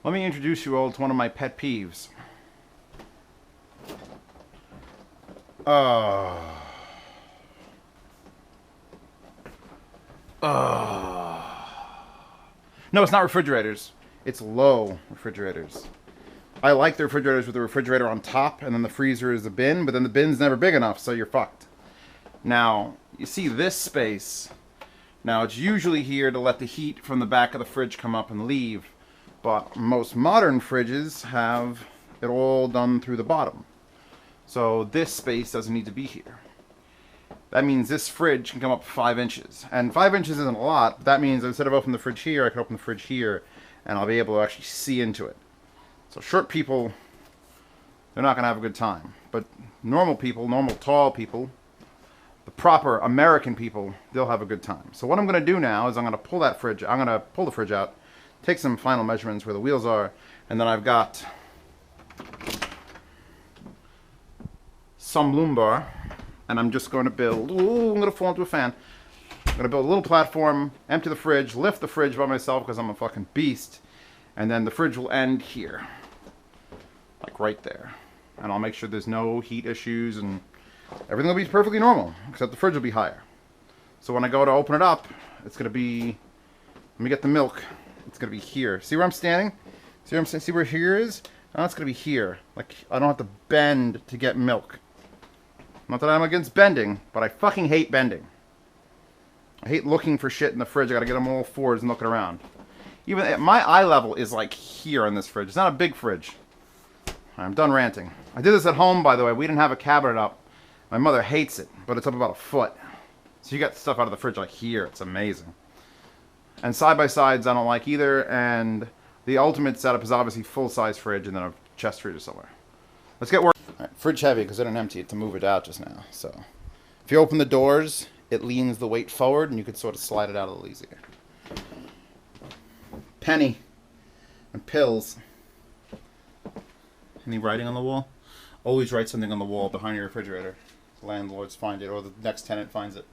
Let me introduce you all to one of my pet peeves. No, it's not refrigerators. It's low refrigerators. I like the refrigerators with the refrigerator on top, and then the freezer is the bin, but then the bin's never big enough, so you're fucked. Now, you see this space. Now, it's usually here to let the heat from the back of the fridge come up and leave, but most modern fridges have it all done through the bottom. So this space doesn't need to be here. That means this fridge can come up 5 inches. And 5 inches isn't a lot, but that means instead of opening the fridge here, I can open the fridge here, and I'll be able to actually see into it. So short people, they're not going to have a good time. But normal people, normal tall people, the proper American people, they'll have a good time. So what I'm going to do now is I'm going to pull that fridge, I'm going to pull the fridge out, take some final measurements where the wheels are, and then I've got some lumbar, and I'm just going to build, ooh, I'm going to fall into a fan. I'm going to build a little platform, empty the fridge, lift the fridge by myself because I'm a fucking beast, and then the fridge will end here. Like right there. And I'll make sure there's no heat issues and everything will be perfectly normal, except the fridge will be higher. So when I go to open it up, it's going to be, let me get the milk, it's going to be here. See where I'm standing? See where I'm standing? See where here is? Now it's going to be here. Like, I don't have to bend to get milk. Not that I'm against bending, but I fucking hate bending. I hate looking for shit in the fridge. I got to get them all fours and looking around. Even my eye level is like here on this fridge. It's not a big fridge. I'm done ranting. I did this at home, by the way. We didn't have a cabinet up. My mother hates it, but it's up about a foot. So you got stuff out of the fridge like here. It's amazing. And side-by-sides I don't like either. And the ultimate setup is obviously full-size fridge and then a chest freezer somewhere. Let's get work. All right, fridge heavy because I didn't empty it to move it out just now. So if you open the doors, it leans the weight forward and you can sort of slide it out a little easier. Penny and pills. Any writing on the wall? Always write something on the wall behind your refrigerator. Landlords find it, or the next tenant finds it.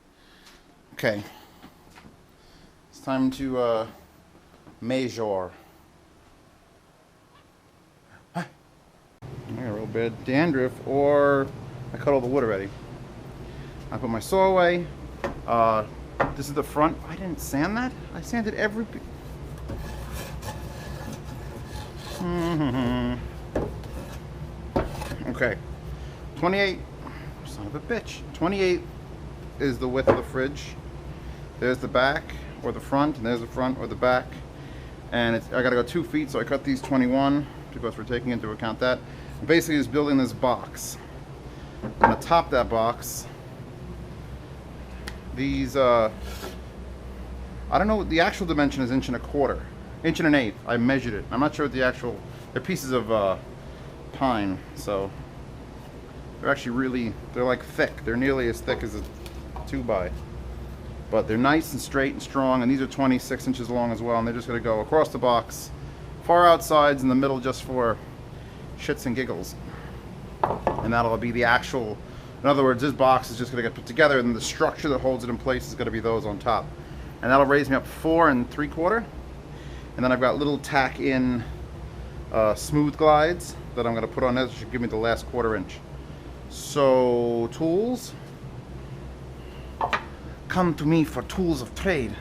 Okay. It's time to measure. I got a real bad dandruff, or I cut all the wood already. I put my saw away. This is the front. I didn't sand that. I sanded every. Okay, 28, son of a bitch. 28 is the width of the fridge. There's the back or the front, and there's the front or the back. And I gotta go 2 feet, so I cut these 21 because we're taking into account that. I'm basically just building this box. I'm gonna top that box. These, I don't know what the actual dimension is, 1.25 inches, 1.125 inches. I measured it. I'm not sure what the actual, they're pieces of pine, so they're actually really, they're like thick. They're nearly as thick as a 2x, but they're nice and straight and strong, and these are 26 inches long as well, and they're just going to go across the box, far outsides in the middle, just for shits and giggles. And that'll be the actual, in other words, this box is just going to get put together, and the structure that holds it in place is going to be those on top, and that'll raise me up 4 3/4. And then I've got little tack in smooth glides that I'm going to put on there. That should give me the last 1/4 inch. So, tools. Come to me for tools of trade.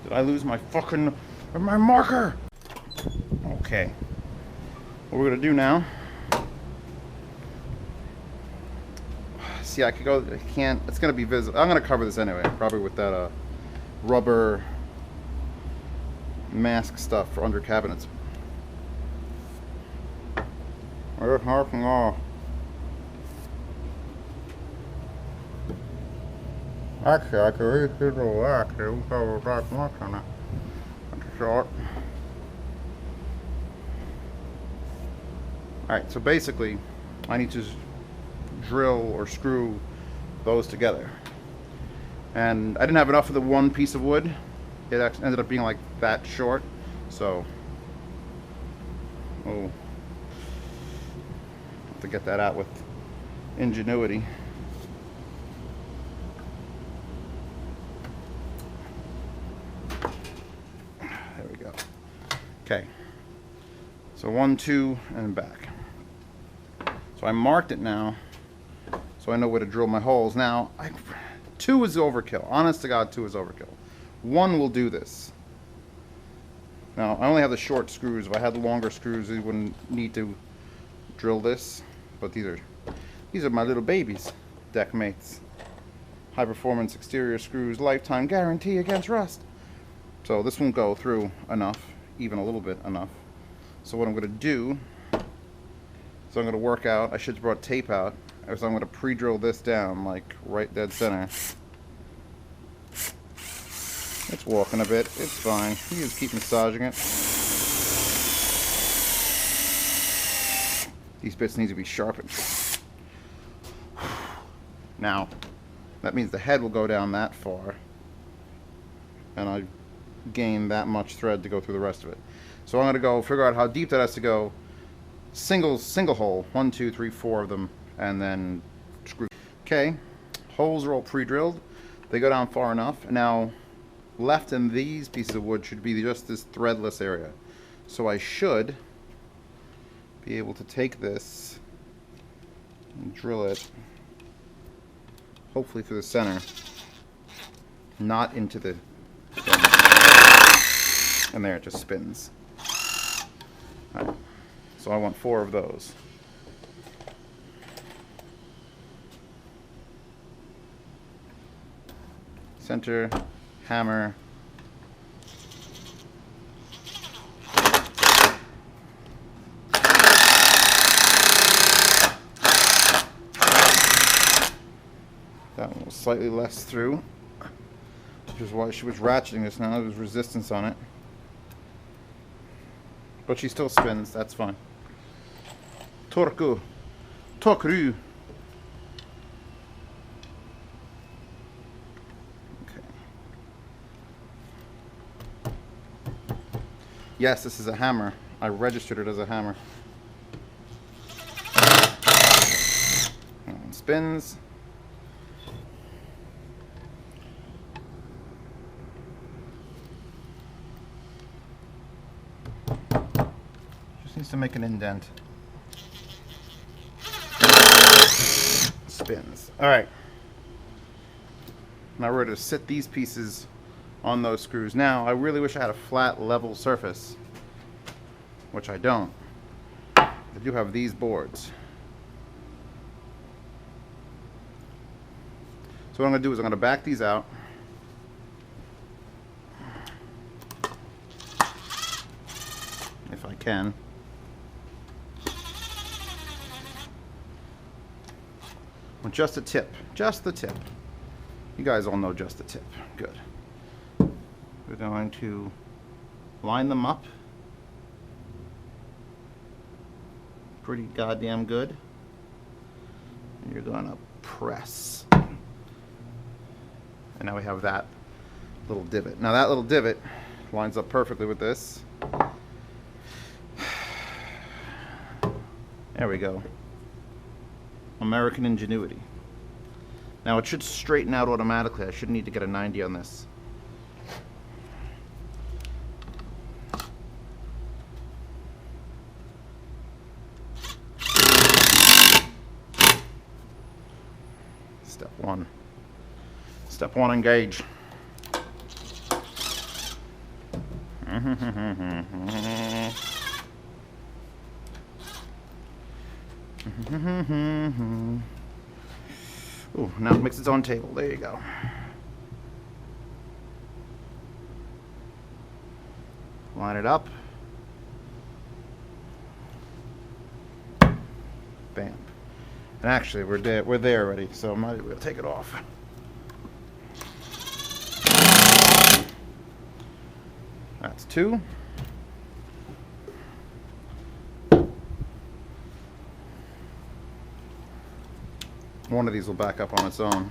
Did I lose my fucking, my marker? Okay. What we're going to do now. See, I could go, I can't, it's going to be visible. I'm going to cover this anyway, probably with that rubber mask stuff for under cabinets. Actually, I could refill that. It won't cover that much on it. That's short. Alright, so basically, I need to drill or screw those together. And I didn't have enough of the one piece of wood. It actually ended up being like that short. So, oh, have to get that out with ingenuity. Okay. So 1, 2, and back. So I marked it now, so I know where to drill my holes. Now, 2 is overkill. Honest to God, 2 is overkill. 1 will do this. Now, I only have the short screws. If I had the longer screws, you wouldn't need to drill this. But these are my little babies, deck mates. High performance exterior screws, lifetime guarantee against rust. So this won't go through enough, even a little bit enough. So what I'm going to do, so I'm going to work out, I should have brought tape out, so I'm going to pre-drill this down, like right dead center. It's walking a bit, it's fine. You just keep massaging it. These bits need to be sharpened. Now, that means the head will go down that far, and I gain that much thread to go through the rest of it. So I'm going to go figure out how deep that has to go. Single hole, 1, 2, 3, 4 of them, and then screw. Okay, holes are all pre-drilled. They go down far enough. Now, left in these pieces of wood should be just this threadless area. So I should be able to take this and drill it, hopefully through the center, not into the, and there it just spins. All right. So I want 4 of those. Center, hammer. That one was slightly less through, which is why she was ratcheting this now. There was resistance on it. But she still spins, that's fine. Torque. Okay. Yes, this is a hammer. I registered it as a hammer. And spins. Just needs to make an indent. Spins. Alright. Now we're going to sit these pieces on those screws. Now, I really wish I had a flat, level surface, which I don't. I do have these boards. So what I'm going to do is I'm going to back these out. If I can. With just a tip. Just the tip. You guys all know just the tip. Good. We're going to line them up pretty goddamn good. And you're going to press. And now we have that little divot. Now that little divot lines up perfectly with this. There we go. American ingenuity. Now it should straighten out automatically. I shouldn't need to get a 90 on this. Step one. Step one, engage. Ooh, now it makes its own table. There you go. Line it up. Bam. And actually, we're there already, so I might as well take it off. That's 2. One of these will back up on its own.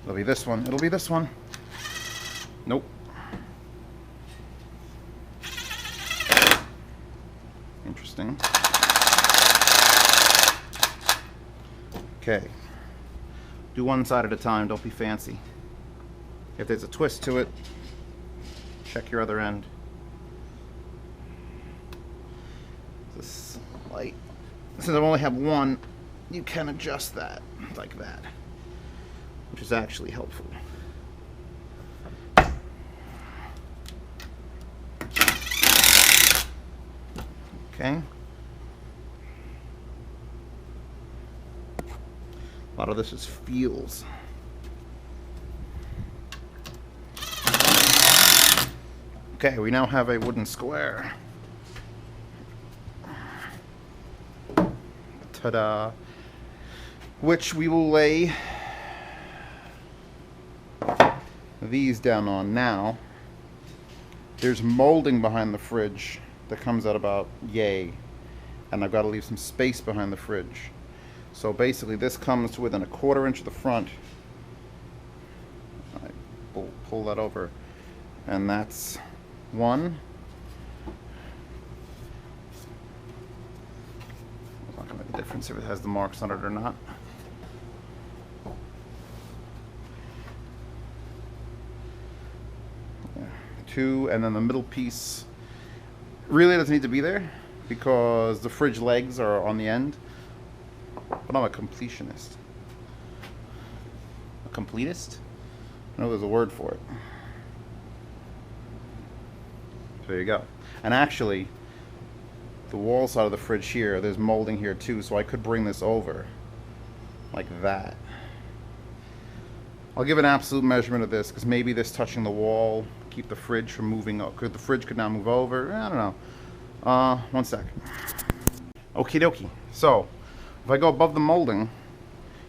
It'll be this one. It'll be this one. Nope. Interesting. Okay. Do one side at a time, don't be fancy. If there's a twist to it, check your other end. This light. Since I only have one, you can adjust that like that, which is actually helpful. Okay. A lot of this is feels. Okay, we now have a wooden square. Ta-da! Which we will lay these down on now. There's molding behind the fridge that comes out about yay, and I've got to leave some space behind the fridge. So basically this comes to within 1/4 inch of the front. I pull that over, and that's one. It's not going to make a difference if it has the marks on it or not. Yeah. Two, and then the middle piece really doesn't need to be there because the fridge legs are on the end. But I'm a completionist. A completist? I know there's a word for it. So there you go. And actually, the wall side of the fridge here, there's molding here too, so I could bring this over like that. I'll give an absolute measurement of this because maybe this touching the wall keep the fridge from moving up. The fridge could now move over. I don't know. One sec. Okie dokie. So if I go above the molding,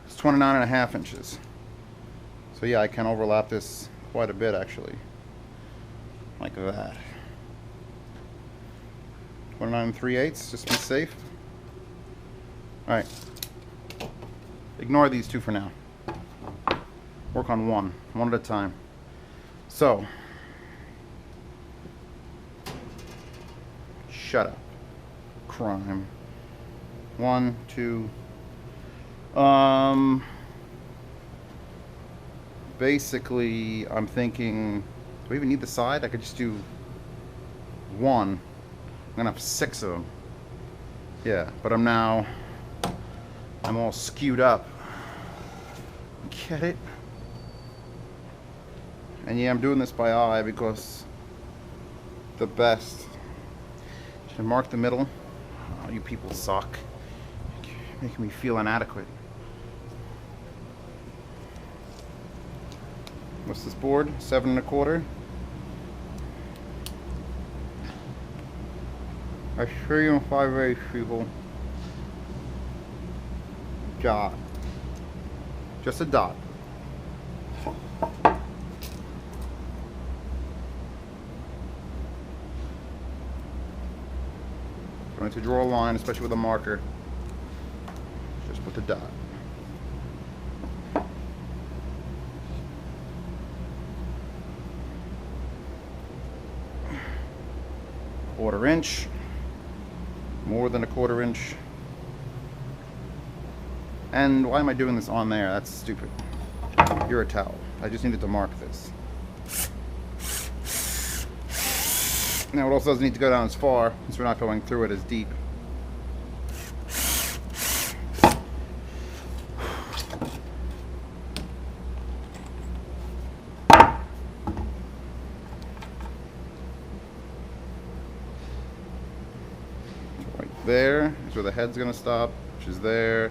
it's 29.5 inches. So yeah, I can overlap this quite a bit actually. Like that. 29 3/8, just to be safe. Alright. Ignore these two for now. Work on one at a time. So, shut up. Crime. 1, 2. Basically, I'm thinking, do we even need the side? I could just do one. I'm gonna have 6 of them. Yeah, but I'm all skewed up. Get it? And yeah, I'm doing this by eye because the best. Should I mark the middle? Oh, you people suck. Making me feel inadequate. What's this board? 7 1/4. I 3 5/8 people. Dot. Just a dot. Going to draw a line, especially with a marker. Just put the dot. Quarter inch. More than 1/4 inch. And why am I doing this on there? That's stupid. You're a towel. I just needed to mark this. Now it also doesn't need to go down as far, since we're not going through it as deep. Right there is where the head's going to stop, which is there,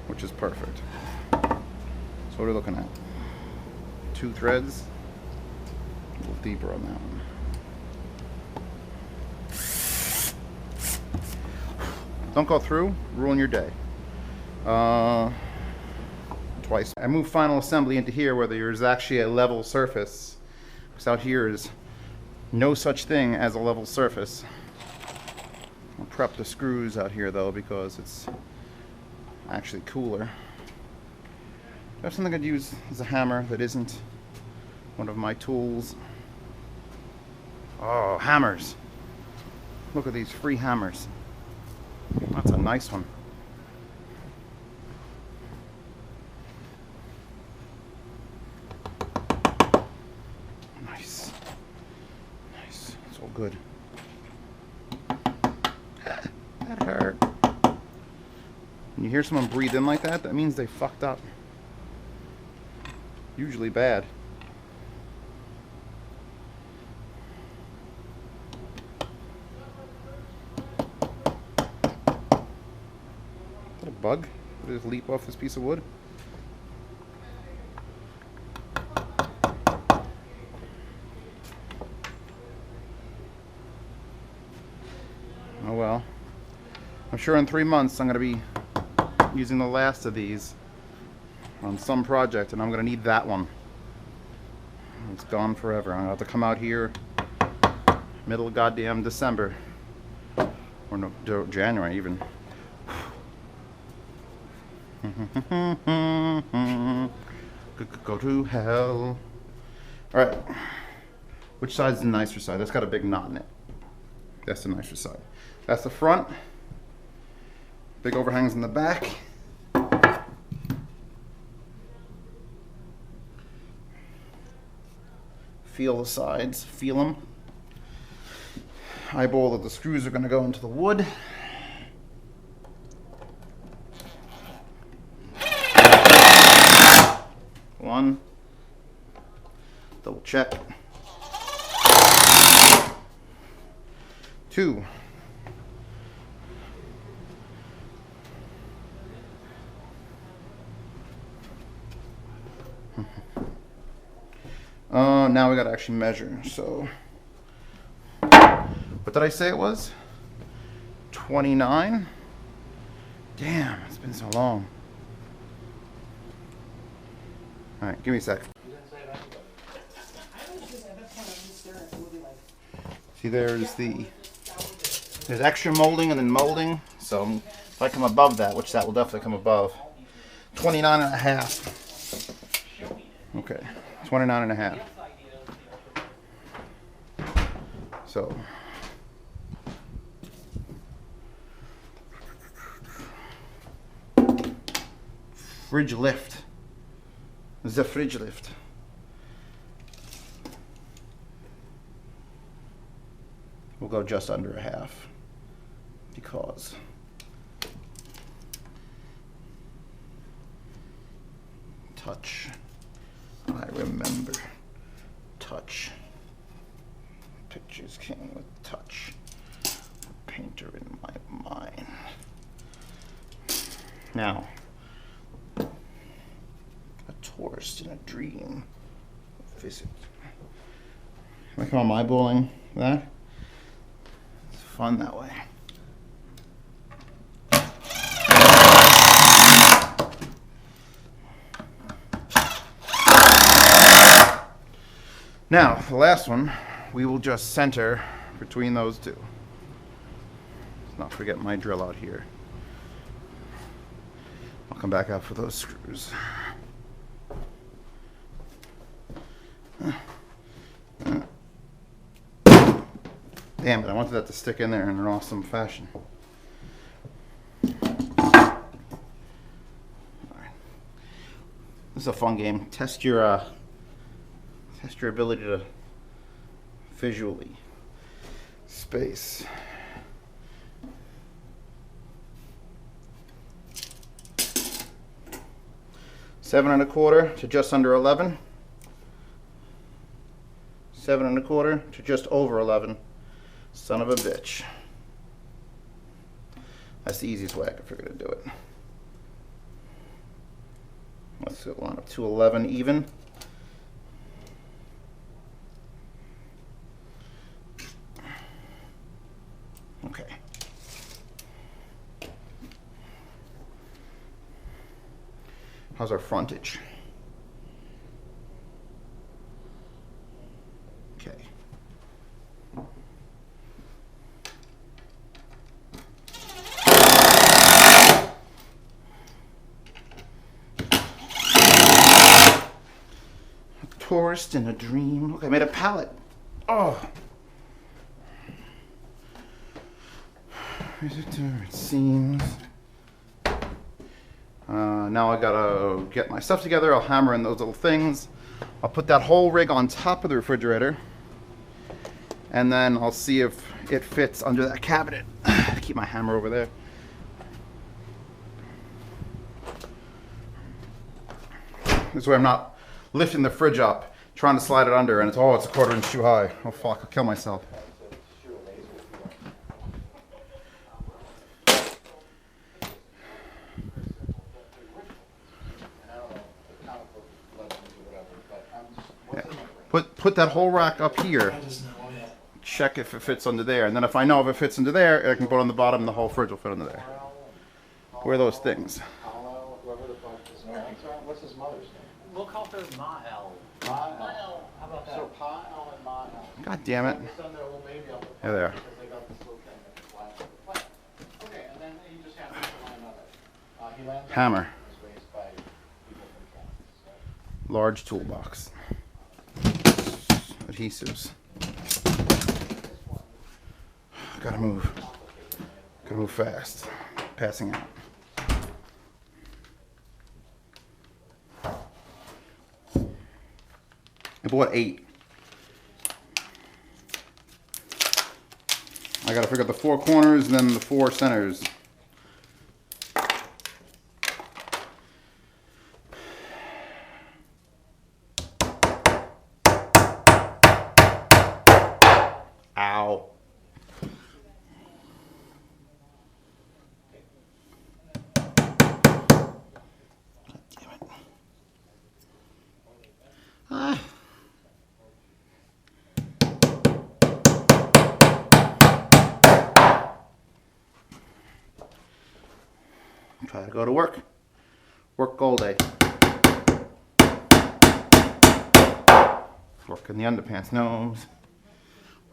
which is perfect. So what are we looking at? 2 threads. A little deeper on that one. Don't go through, ruin your day. Twice. I moved final assembly into here where there's actually a level surface. Because out here is no such thing as a level surface. I'll prep the screws out here though because it's actually cooler. I have something I'd use as a hammer that isn't one of my tools. Oh, hammers. Look at these free hammers. That's a nice one. good. That hurt. When you hear someone breathe in like that, that means they fucked up. Usually bad. Is that a bug? Did it just leap off this piece of wood? Oh well. I'm sure in 3 months I'm going to be using the last of these on some project, and I'm going to need that one. It's gone forever. I'm going to have to come out here middle of goddamn December. Or no, January even. Go to hell. Alright. Which side's the nicer side? That's got a big knot in it. That's the nicer side. That's the front. Big overhangs in the back. Feel the sides. Feel them. Eyeball that the screws are going to go into the wood. One. Double check. Two. Now we gotta actually measure. So, what did I say it was? 29? Damn, it's been so long. Alright, give me a sec. See, there's extra molding and then molding. So if I come above that, which that will definitely come above, 29 and a half. Okay, 29 and a half. So fridge lift. The fridge lift. We'll go just under a half because touch. I remember touch. Pictures came with touch. A painter in my mind. Now, a tourist in a dream. Visit. Can I come on eyeballing that? It's fun that way. Now, the last one, we will just center between those two. Let's not forget my drill out here. I'll come back out for those screws. Damn it, I wanted that to stick in there in an awesome fashion. Alright. This is a fun game. Test your ability to visually space. Seven and a quarter to just under 11. 7 and a quarter to just over 11. Son of a bitch. That's the easiest way I could figure to do it. Let's line up to 11 even. Okay. How's our frontage? Okay. A tourist in a dream. Okay, I made a pallet. Oh. It seems. Now I gotta get my stuff together. I'll hammer in those little things. I'll put that whole rig on top of the refrigerator. And then I'll see if it fits under that cabinet. Keep my hammer over there. This way I'm not lifting the fridge up, trying to slide it under, and it's a quarter inch too high. Oh fuck, I'll kill myself. Yeah. Put that whole rack up here. Check if it fits under there, and then if I know if it fits under there, I can put it on the bottom, and the whole fridge will fit under there. Where are those things? What's his mother's name? We'll call her Mael. Mael. How about that? So Pa-El and Mael. God damn it. There they are. Okay, and then he just happens to land on it. He lands Hammer. was raised by people from Kansas. Large toolbox. Adhesives. Gotta move. Gotta move fast. Passing out. I bought 8. I gotta figure out the 4 corners and then the 4 centers. Ow. Try to go to work. Work all day. Work in the underpants nose.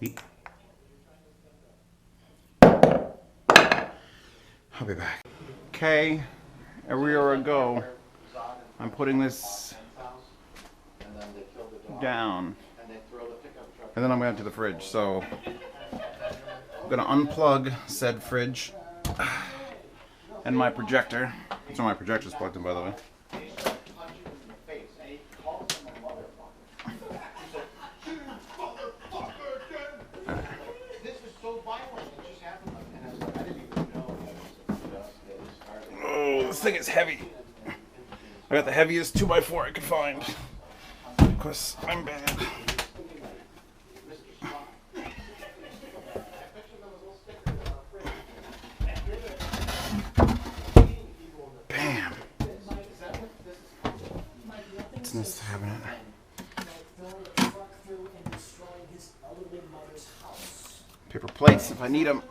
Weak. I'll be back. Okay, everywhere I go, I'm putting this down. And then I'm going to the fridge. So I'm going to unplug said fridge. And my projector. So my projector's plugged in, by the way. Oh, this thing is heavy. I got the heaviest 2x4 I could find. Because I'm bad. This cabinet. Paper plates if I need them.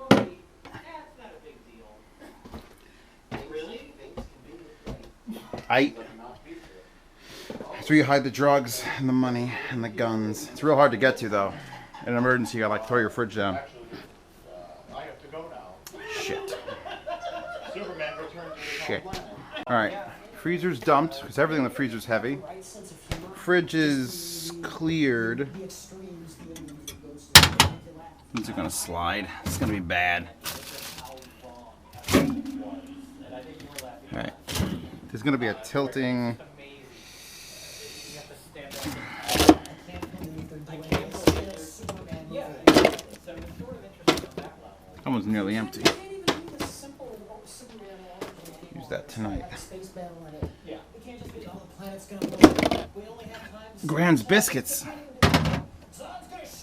That's where you hide the drugs and the money and the guns. It's real hard to get to though. In an emergency, you gotta like throw your fridge down. Shit. Shit. Alright. Freezer's dumped because everything in the freezer's heavy. Fridge is cleared. These are gonna slide. It's gonna be bad. Alright. There's gonna be a tilting. That one's nearly empty. Use that tonight. Grand's biscuits.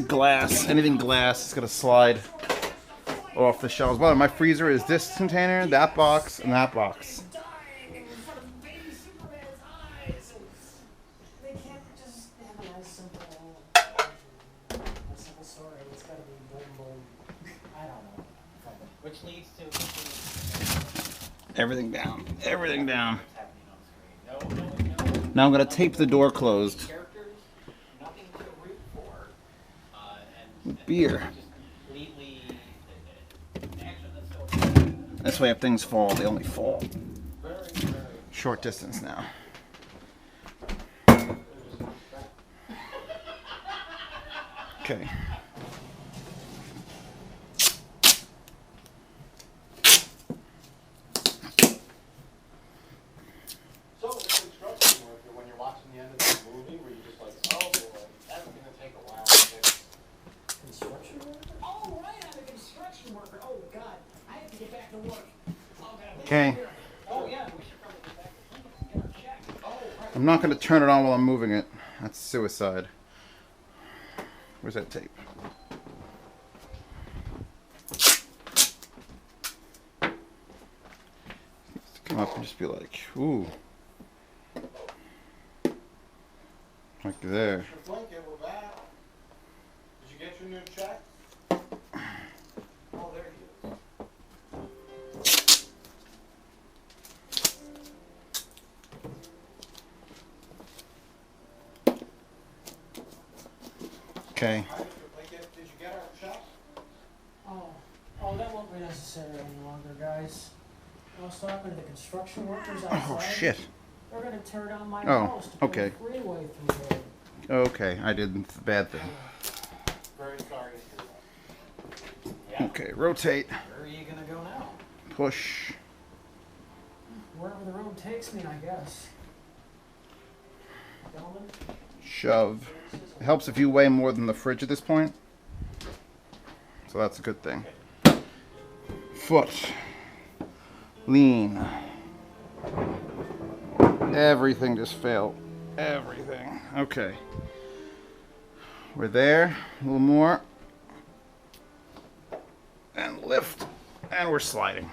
Glass. Anything glass is gonna slide off the shelves. Well, my freezer is this container, that box, and that box. Which leads to Everything down. Everything down. Now I'm gonna tape the door closed. With beer. This way if things fall, they only fall. Short distance now. Okay. Construction Okay. Oh, yeah, we should probably get back to Lincoln and get our check. Oh, right. I'm not going to turn it on while I'm moving it. That's suicide. Where's that tape? Come up and just be like, ooh. Like there. Lincoln, we're back. Did you get your new check? Oh, there he is. Okay. Hi, Lincoln, did you get our check? Oh, that won't be necessary any longer, guys. I was talking to the construction workers outside. Oh, shit. They're gonna tear down my Oh, house to put okay. a freeway through there. Okay, I did the bad thing. Very sorry to hear that. Yeah. Okay, rotate, Where are you gonna go now? push. Wherever the road takes me, I guess. Gentlemen? Shove. It helps if you weigh more than the fridge at this point. So that's a good thing. Foot. Lean. Everything just failed. Everything. Okay. We're there. A little more. And lift. And we're sliding.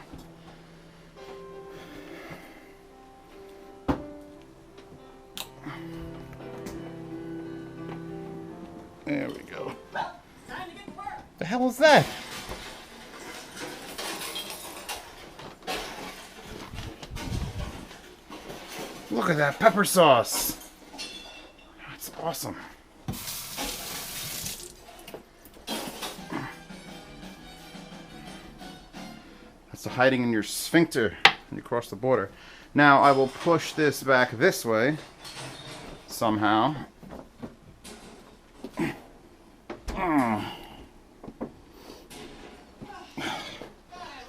There we go. Well, time to get to work. The hell is that? Look at that pepper sauce. That's awesome. That's the hiding in your sphincter when you cross the border. Now I will push this back this way somehow.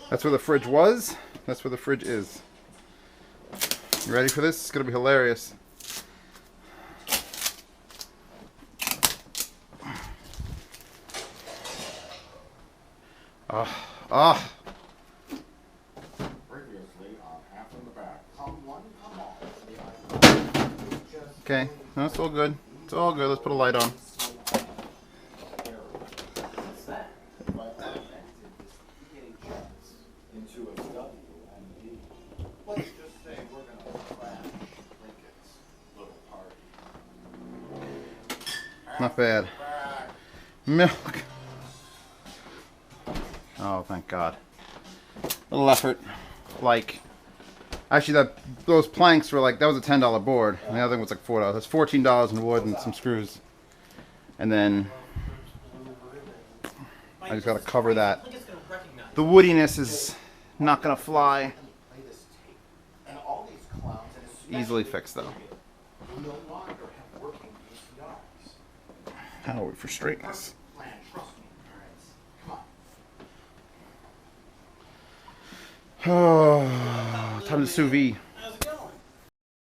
That's where the fridge was. That's where the fridge is. You ready for this? It's gonna be hilarious. Ah. Previously on Half in the Back. Come one, come all. Okay. No, it's all good. It's all good. Let's put a light on. What's that? Into a WMD. Let's just say we're gonna crash Lincoln's little party. Not bad. Back. Milk. Oh, thank God. Little effort. Like, actually, those planks were like, that was a $10 board. And the other thing was like $4. That's $14 in wood and some screws. And then I just gotta cover that. Lincoln's gonna recognize. The woodiness is not gonna fly. Play this tape. And all these clowns, and especially Easily fixed though. who no longer have working VCRs. How do we frustrate this? Plan, trust me. All right. Come on. Oh, time to sous vide.